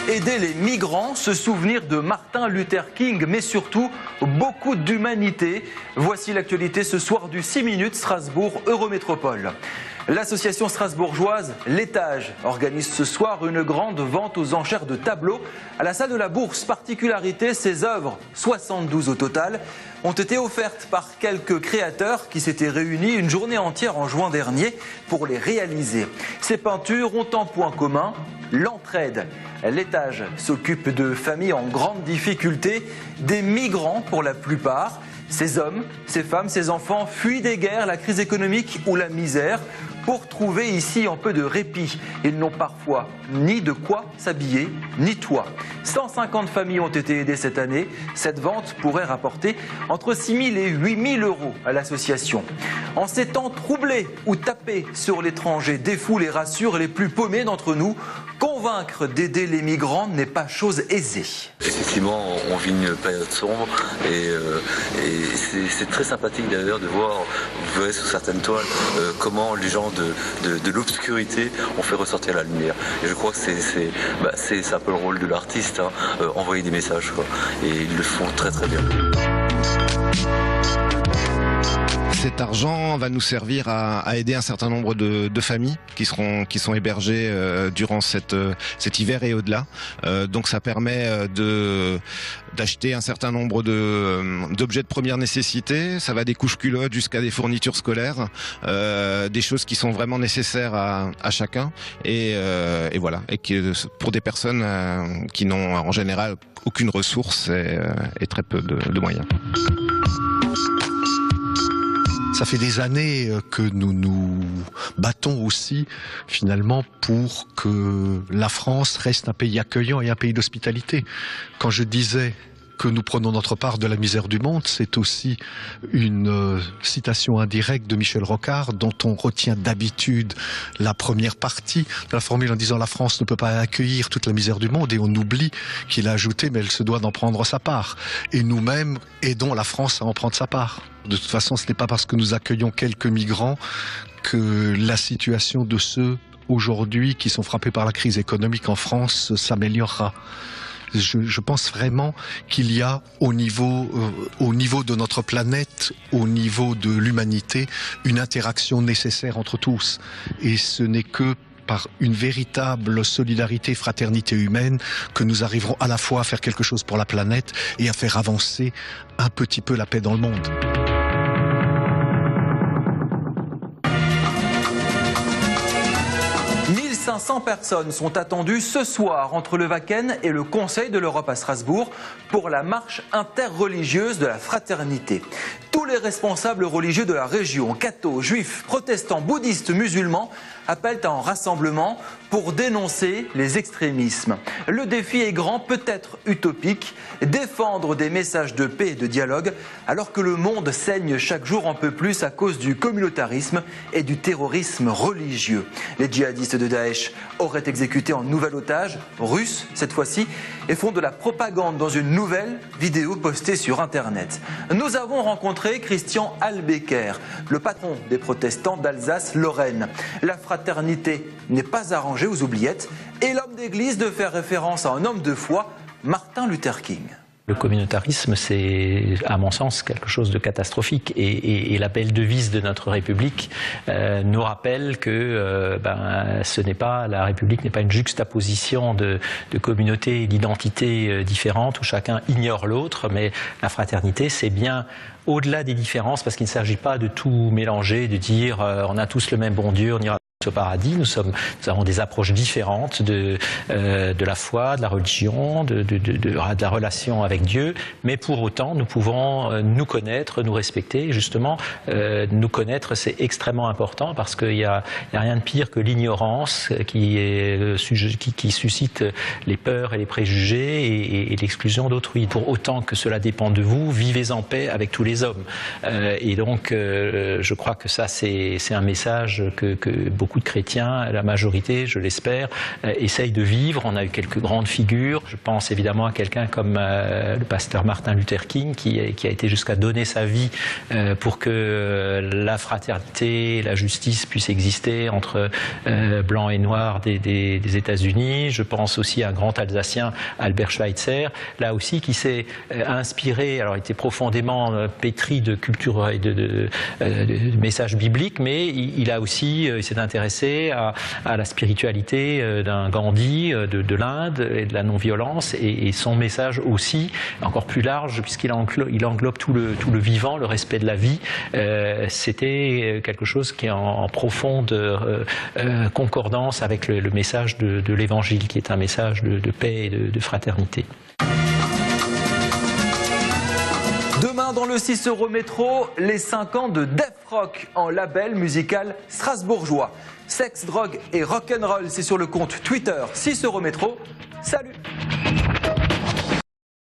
Aider les migrants, se souvenir de Martin Luther King, mais surtout beaucoup d'humanité. Voici l'actualité ce soir du 6 minutes Strasbourg Eurométropole. L'association strasbourgeoise L'Étage organise ce soir une grande vente aux enchères de tableaux à la salle de la Bourse. Particularité, ces œuvres, 72 au total, ont été offertes par quelques créateurs qui s'étaient réunis une journée entière en juin dernier pour les réaliser. Ces peintures ont en point commun l'entraide. L'Étage s'occupe de familles en grande difficulté, des migrants pour la plupart. Ces hommes, ces femmes, ces enfants fuient des guerres, la crise économique ou la misère pour trouver ici un peu de répit. Ils n'ont parfois ni de quoi s'habiller, ni toit. 150 familles ont été aidées cette année. Cette vente pourrait rapporter entre 6 000 et 8 000 euros à l'association. En ces temps troublés où taper sur l'étranger défoule et rassure les plus paumés d'entre nous, convaincre d'aider les migrants n'est pas chose aisée. Effectivement, on vit une période sombre et c'est très sympathique d'ailleurs de voir, vous verrez sur certaines toiles, comment les gens de l'obscurité ont fait ressortir la lumière. Et je crois que c'est un peu le rôle de l'artiste, hein, envoyer des messages, quoi. Et ils le font très très bien. Cet argent va nous servir à aider un certain nombre de familles qui sont hébergées durant cet hiver et au-delà. Donc ça permet d'acheter un certain nombre d'objets de première nécessité. Ça va des couches culottes jusqu'à des fournitures scolaires, des choses qui sont vraiment nécessaires à chacun. Et voilà. Et pour des personnes qui n'ont en général aucune ressource et très peu de moyens. Ça fait des années que nous nous battons aussi, finalement, pour que la France reste un pays accueillant et un pays d'hospitalité. Quand je disais que nous prenons notre part de la misère du monde, c'est aussi une citation indirecte de Michel Rocard, dont on retient d'habitude la première partie de la formule en disant « La France ne peut pas accueillir toute la misère du monde » et on oublie qu'il a ajouté « Mais elle se doit d'en prendre sa part ». Et nous-mêmes aidons la France à en prendre sa part. De toute façon, ce n'est pas parce que nous accueillons quelques migrants que la situation de ceux aujourd'hui qui sont frappés par la crise économique en France s'améliorera. Je pense vraiment qu'il y a au niveau de notre planète, au niveau de l'humanité, une interaction nécessaire entre tous. Et ce n'est que par une véritable solidarité, fraternité humaine, que nous arriverons à la fois à faire quelque chose pour la planète et à faire avancer un petit peu la paix dans le monde. 500 personnes sont attendues ce soir entre le Wacken et le Conseil de l'Europe à Strasbourg pour la marche interreligieuse de la fraternité. Tous les responsables religieux de la région, cathos, juifs, protestants, bouddhistes, musulmans, appellent à un rassemblement pour dénoncer les extrémismes. Le défi est grand, peut-être utopique, défendre des messages de paix et de dialogue alors que le monde saigne chaque jour un peu plus à cause du communautarisme et du terrorisme religieux. Les djihadistes de Daesh auraient exécuté un nouvel otage, russe cette fois-ci, et font de la propagande dans une nouvelle vidéo postée sur Internet. Nous avons rencontré Christian Albecker, le patron des protestants d'Alsace-Lorraine. La fraternité n'est pas arrangée aux oubliettes et l'homme d'église de faire référence à un homme de foi, Martin Luther King. Le communautarisme, c'est, à mon sens, quelque chose de catastrophique. Et la belle devise de notre République nous rappelle que la République n'est pas une juxtaposition de communautés et d'identités différentes où chacun ignore l'autre, mais la fraternité, c'est bien au-delà des différences, parce qu'il ne s'agit pas de tout mélanger, de dire on a tous le même bon Dieu, on ira au paradis. Nous avons des approches différentes de la foi, de la religion, de la relation avec Dieu, mais pour autant nous pouvons nous connaître, nous respecter. Justement, nous connaître, c'est extrêmement important parce qu'il y a rien de pire que l'ignorance qui suscite les peurs et les préjugés et l'exclusion d'autrui. Pour autant que cela dépend de vous, vivez en paix avec tous les hommes. Et donc, je crois que ça, c'est un message que beaucoup beaucoup de chrétiens, la majorité, je l'espère, essayent de vivre. On a eu quelques grandes figures. Je pense évidemment à quelqu'un comme le pasteur Martin Luther King qui a été jusqu'à donner sa vie pour que la fraternité, la justice puisse exister entre blancs et noirs des États-Unis. Je pense aussi à un grand Alsacien, Albert Schweitzer, là aussi qui s'est inspiré, alors il était profondément pétri de culture et de messages bibliques, mais il s'est intéressé à la spiritualité d'un Gandhi de l'Inde et de la non-violence, et son message aussi, encore plus large, puisqu'il englobe tout le vivant, le respect de la vie. C'était quelque chose qui est en profonde concordance avec le message de l'Évangile, qui est un message de paix et de fraternité. Demain, dans le 6 € métro, les 5 ans de Def Rock en label musical strasbourgeois. Sexe, drogue et rock'n'roll, c'est sur le compte Twitter 6 € métro. Salut!